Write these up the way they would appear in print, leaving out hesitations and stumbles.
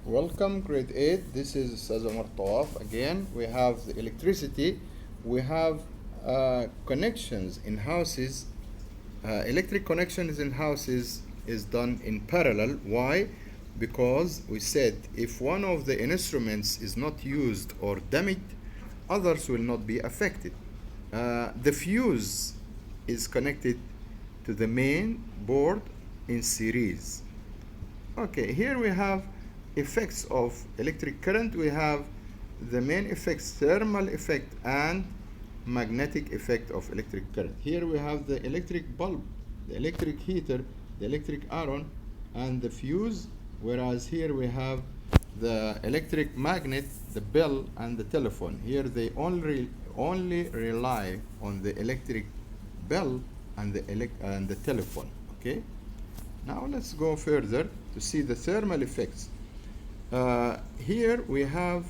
Welcome, grade 8. This is Sazamar Tawaf. Again, we have the electricity. We have connections in houses. Electric connections in houses is done in parallel. Why? Because we said if one of the instruments is not used or damaged, others will not be affected. The fuse is connected to the main board in series. Okay, here we have effects of electric current. We have the main effects, thermal effect and magnetic effect of electric current. Here we have the electric bulb, the electric heater, the electric iron, and the fuse, whereas here we have the electric magnet, the bell, and the telephone. Here they only rely on the electric bell and the telephone. Okay, now let's go further to see the thermal effects. Here we have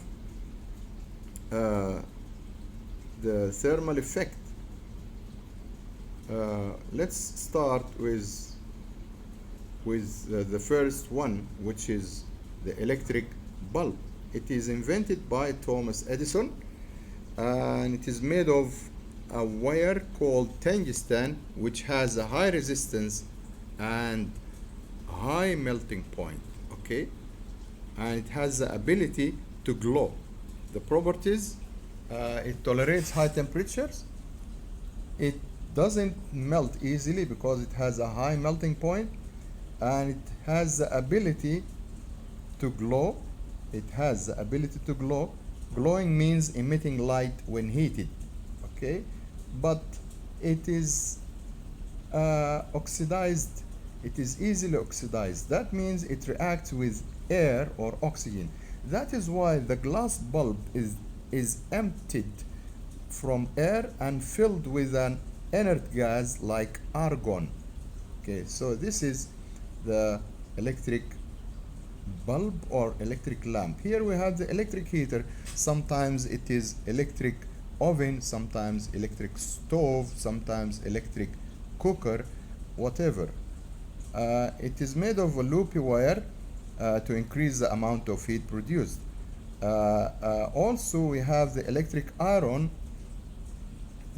the thermal effect. Let's start with the first one, which is the electric bulb. It is invented by Thomas Edison, and it is made of a wire called tungsten, which has a high resistance and high melting point. Okay, and it has the ability to glow. The properties, it tolerates high temperatures. It doesn't melt easily because it has a high melting point, and it has the ability to glow. It has the ability to glow. Glowing means emitting light when heated. Okay, but it is oxidized. It is easily oxidized. That means it reacts with air or oxygen. That is why the glass bulb is emptied from air and filled with an inert gas like argon. Okay, so this is the electric bulb or electric lamp. Here we have the electric heater. Sometimes it is electric oven, sometimes electric stove, sometimes electric cooker, whatever. It is made of a loopy wire to increase the amount of heat produced. Also, we have the electric iron.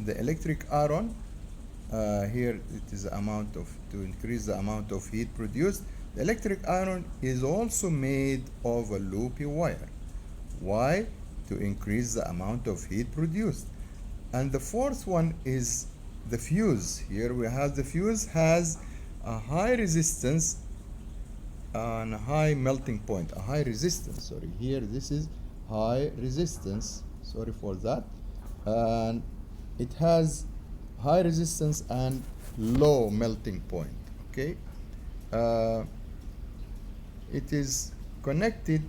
The electric iron, here it is the amount of, to increase the amount of heat produced. The electric iron is also made of a loopy wire. Why? To increase the amount of heat produced. And the fourth one is the fuse. Here we have the fuse has a high resistance and a high melting point. A high resistance, sorry. Here this is high resistance. Sorry for that. And it has high resistance and low melting point. Okay. It is connected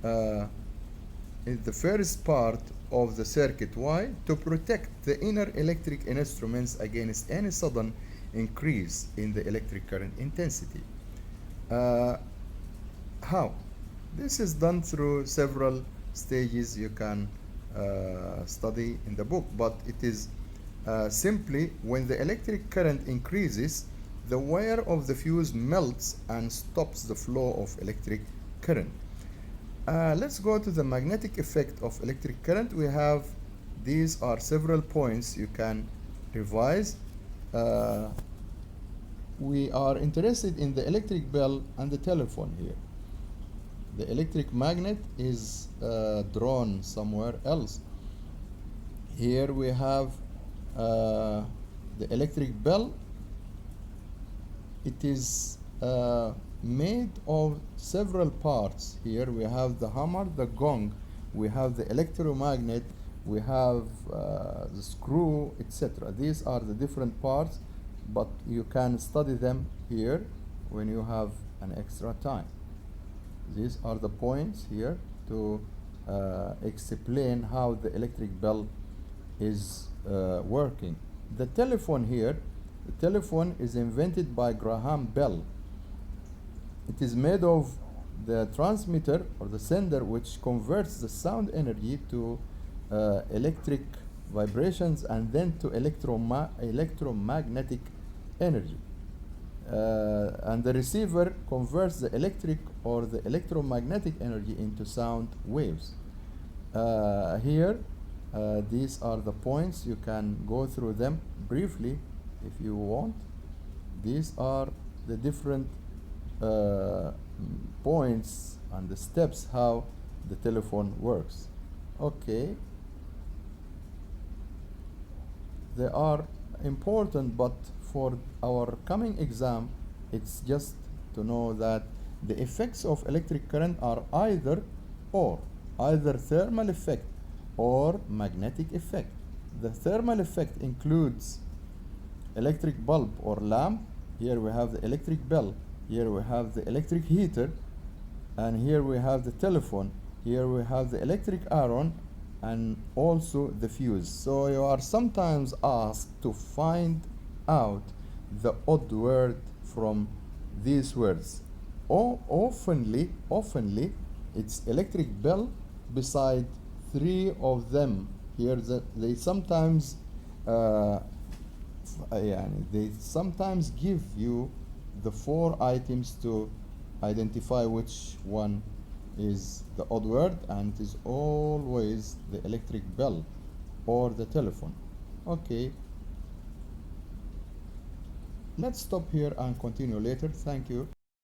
in the first part of the circuit. Why? To protect the inner electric instruments against any sudden increase in the electric current intensity. How? This is done through several stages you can study in the book, but it is simply when the electric current increases, the wire of the fuse melts and stops the flow of electric current. Let's go to the magnetic effect of electric current. We have, these are several points you can revise. We are interested in the electric bell and the telephone here. The electric magnet is drawn somewhere else. Here we have the electric bell. It is made of several parts. Here we have the hammer, the gong, we have the electromagnet, we have the screw, etc. These are the different parts, but you can study them here when you have an extra time. These are the points here to explain how the electric bell is working. The telephone here, the telephone is invented by Graham Bell. It is made of the transmitter or the sender, which converts the sound energy to electric vibrations and then to electromagnetic energy. And the receiver converts the electric or the electromagnetic energy into sound waves. Here, these are the points. You can go through them briefly if you want. These are the different points and the steps how the telephone works. Okay, they are important, but for our coming exam, it's just to know that the effects of electric current are either thermal effect or magnetic effect. The thermal effect includes electric bulb or lamp. Here we have the electric bell. Here we have the electric heater. And here we have the telephone. Here we have the electric iron and also the fuse. So you are sometimes asked to find out the odd word from these words. Oftenly it's electric bell beside three of them. Here they sometimes give you the 4 items to identify which one is the odd word, and it is always the electric bell or the telephone. Okay, let's stop here and continue later. Thank you.